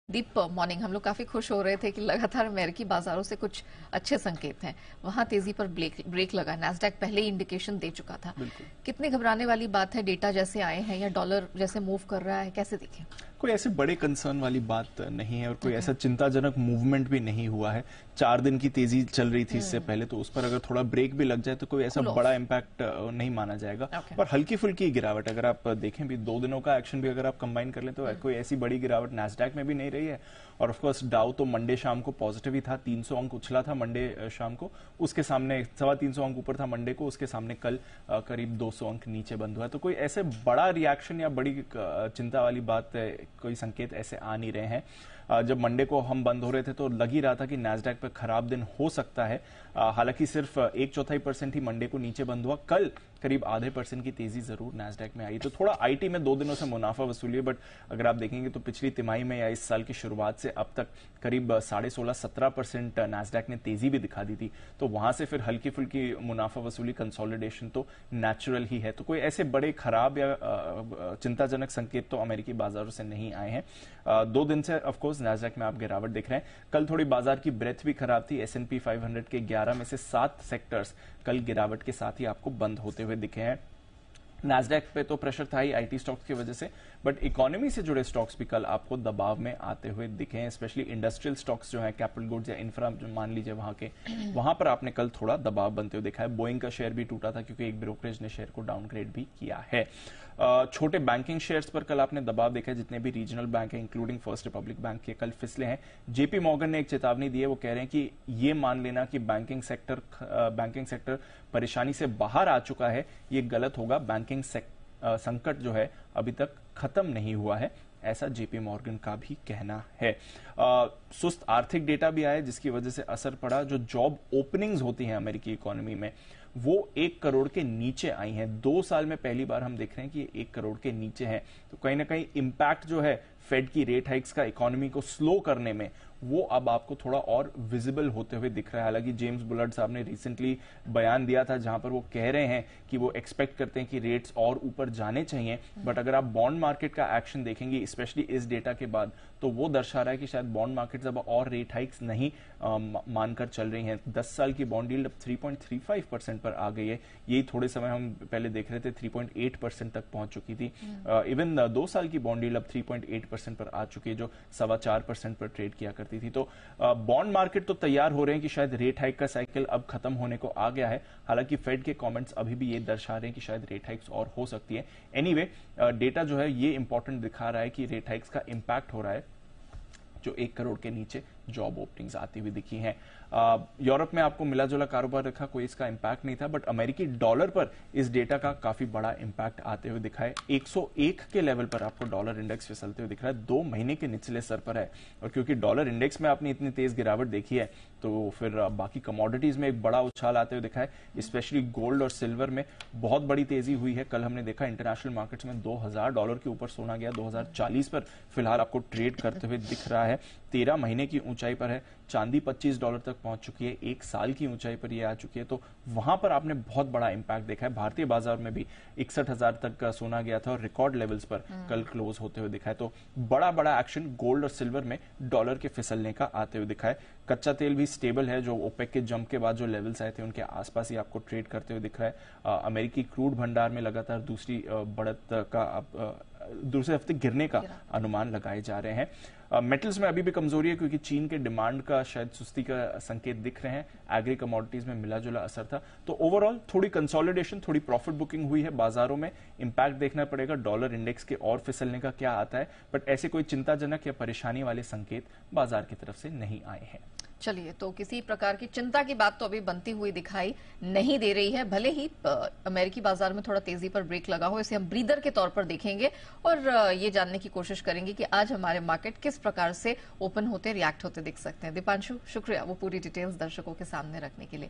दीप morning. हम लोग काफी खुश हो रहे थे कि लगातार अमेरिकी बाजारों से कुछ अच्छे संकेत हैं। वहां तेजी पर ब्रेक लगा। नैस्डैक पहले ही इंडिकेशन दे चुका था। कितनी घबराने वाली बात है? डेटा जैसे आए हैं या डॉलर जैसे मूव कर रहा है, कैसे देखें? कोई ऐसे बड़े कंसर्न वाली बात नहीं है और कोई ऐसा चिंताजनक मूवमेंट भी नहीं हुआ है। 4 दिन की तेजी चल रही थी इससे पहले, तो उस पर अगर थोड़ा ब्रेक भी लग जाए तो कोई ऐसा बड़ा इम्पैक्ट नहीं माना जाएगा। और हल्की फुल्की गिरावट अगर आप देखें भी, 2 दिनों का एक्शन भी अगर आप कंबाइन कर लें तो कोई ऐसी बड़ी गिरावट नैस्डैक में भी नहीं रही है। और ऑफकोर्स डाउ तो मंडे शाम को पॉजिटिव ही था, 300 अंक उछला था मंडे शाम को, उसके सामने 350 अंक ऊपर था मंडे को, उसके सामने कल करीब 200 अंक नीचे बंद हुआ। तो कोई ऐसे बड़ा रिएक्शन या बड़ी चिंता वाली बात, कोई संकेत ऐसे आ नहीं रहे हैं। जब मंडे को हम बंद हो रहे थे तो लग ही रहा था कि नैस्डैक पे खराब दिन हो सकता है। हालांकि सिर्फ 1/4% ही मंडे को नीचे बंद हुआ। कल करीब आधे % की तेजी जरूर नैस्डैक में आई। तो थोड़ा आईटी में 2 दिनों से मुनाफा वसूली है, बट अगर आप देखेंगे तो पिछली तिमाही में या इस साल की शुरुआत से अब तक करीब 16.5-17% नैस्डैक ने तेजी भी दिखा दी थी। तो वहां से फिर हल्की फुल्की मुनाफा वसूली, कंसोलिडेशन तो नेचुरल ही है। तो कोई ऐसे बड़े खराब या चिंताजनक संकेत तो अमेरिकी बाजारों से नहीं आए हैं। 2 दिन से ऑफकोर्स नैस्डैक में आप गिरावट देख रहे हैं। कल थोड़ी बाजार की ब्रेथ भी खराब थी। S&P 500 के 11 में से 7 सेक्टर्स कल गिरावट के साथ ही आपको बंद होते हुए दिखे हैं। नैस्डैक पे तो प्रेशर था ही आईटी स्टॉक्स की वजह से, बट इकोनॉमी से जुड़े स्टॉक्स भी कल आपको दबाव में आते हुए दिखे हैं। स्पेशली इंडस्ट्रियल स्टॉक्स जो है, कैपिटल गुड्स या इंफ्रा जो मान लीजिए वहां पर आपने कल थोड़ा दबाव बनते हुए देखा है। बोइंग का शेयर भी टूटा था क्योंकि एक ब्रोकरेज ने शेयर को डाउनग्रेड भी किया है। छोटे बैंकिंग शेयर्स पर कल आपने दबाव देखा है। जितने भी रीजनल बैंक हैं इंक्लूडिंग फर्स्ट रिपब्लिक बैंक के कल फिसले हैं। जेपी मॉर्गन ने एक चेतावनी दी है। वो कह रहे हैं कि ये मान लेना कि बैंकिंग सेक्टर परेशानी से बाहर आ चुका है, ये गलत होगा। बैंकिंग संकट जो है अभी तक खत्म नहीं हुआ है, ऐसा जेपी मॉर्गन का भी कहना है। सुस्त आर्थिक डेटा भी आया जिसकी वजह से असर पड़ा। जो जॉब ओपनिंग्स होती हैं अमेरिकी इकोनॉमी में, वो 1 करोड़ के नीचे आई हैं। 2 साल में पहली बार हम देख रहे हैं कि 1 करोड़ के नीचे हैं। तो कहीं ना कहीं इंपैक्ट जो है फेड की रेट हाइक्स का इकोनॉमी को स्लो करने में, वो अब आपको थोड़ा और विजिबल होते हुए दिख रहा है। हालांकि जेम्स बुलर्ड साहब ने रिसेंटली बयान दिया था जहां पर वो कह रहे हैं कि वो एक्सपेक्ट करते हैं कि रेट्स और ऊपर जाने चाहिए। बट अगर आप बॉन्ड मार्केट का एक्शन देखेंगे, स्पेशली इस डेटा के बाद, तो वो दर्शा रहा है कि शायद बॉन्ड मार्केट अब और रेट हाइक्स नहीं मानकर चल रही हैं। 10 साल की बॉन्ड यील्ड अब 3.35% पर आ गई है। यही थोड़े समय हम पहले देख रहे थे 3.8% तक पहुंच चुकी थी। इवन 2 साल की बॉन्ड यील्ड अब 3.8% पर आ चुकी है, जो 4.25% पर ट्रेड किया करती थी। तो बॉन्ड मार्केट तो तैयार हो रहे हैं कि शायद रेट हाइक का साइकिल अब खत्म होने को आ गया है। हालांकि फेड के कमेंट्स अभी भी ये दर्शा रहे हैं कि शायद रेट हाइक्स और हो सकती है। एनीवे, डेटा जो है ये इंपॉर्टेंट दिखा रहा है कि रेट हाइक्स का इंपैक्ट हो रहा है। जो 1 करोड़ के नीचे जॉब ओपनिंग्स आती हुई दिखी हैं। यूरोप में आपको मिला जुला कारोबार रखा, कोई इसका इंपैक्ट नहीं था। बट अमेरिकी डॉलर पर इस डेटा का काफी बड़ा इंपैक्ट आते हुए दिखा है। 101 के लेवल पर आपको डॉलर इंडेक्स फिसलते हुए दिख रहा है। 2 महीने के निचले स्तर पर है। और क्योंकि डॉलर इंडेक्स में आपने इतनी तेज गिरावट देखी है, तो फिर बाकी कमोडिटीज में एक बड़ा उछाल आते हुए दिखा है। स्पेशली गोल्ड और सिल्वर में बहुत बड़ी तेजी हुई है। कल हमने देखा इंटरनेशनल मार्केट्स में $2000 के ऊपर सोना गया। 2040 पर फिलहाल आपको ट्रेड करते हुए दिख रहा है। 13 महीने की ऊंचाई पर है। चांदी $25 तक पहुंच चुकी है। 1 साल की ऊंचाई पर यह आ चुकी है। तो वहां पर आपने बहुत बड़ा इंपैक्ट देखा है। भारतीय बाजार में भी 61,000 तक का सोना गया था और रिकॉर्ड लेवल्स पर कल क्लोज होते हुए दिखा है। तो बड़ा एक्शन गोल्ड और सिल्वर में डॉलर के फिसलने का आते हुए दिखा है। कच्चा तेल भी स्टेबल है। जो ओपेक के जंप के बाद जो लेवल्स आए थे उनके आसपास ही आपको ट्रेड करते हुए दिख रहा है। अमेरिकी क्रूड भंडार में लगातार दूसरी बढ़त का दूसरे हफ्ते गिरने का अनुमान लगाए जा रहे हैं। मेटल्स में अभी भी कमजोरी है क्योंकि चीन के डिमांड का शायद सुस्ती का संकेत दिख रहे हैं। एग्री कमोडिटीज में मिला जुला असर था। तो ओवरऑल थोड़ी कंसोलिडेशन, थोड़ी प्रॉफिट बुकिंग हुई है बाजारों में। इंपैक्ट देखना पड़ेगा डॉलर इंडेक्स के और फिसलने का क्या आता है। बट ऐसे कोई चिंताजनक या परेशानी वाले संकेत बाजार की तरफ से नहीं आए हैं। चलिए, तो किसी प्रकार की चिंता की बात तो अभी बनती हुई दिखाई नहीं दे रही है। भले ही अमेरिकी बाजार में थोड़ा तेजी पर ब्रेक लगा हो, इसे हम ब्रीदर के तौर पर देखेंगे और ये जानने की कोशिश करेंगे कि आज हमारे मार्केट किस प्रकार से ओपन होते, रिएक्ट होते दिख सकते हैं। दीपांशु, शुक्रिया वो पूरी डिटेल्स दर्शकों के सामने रखने के लिए।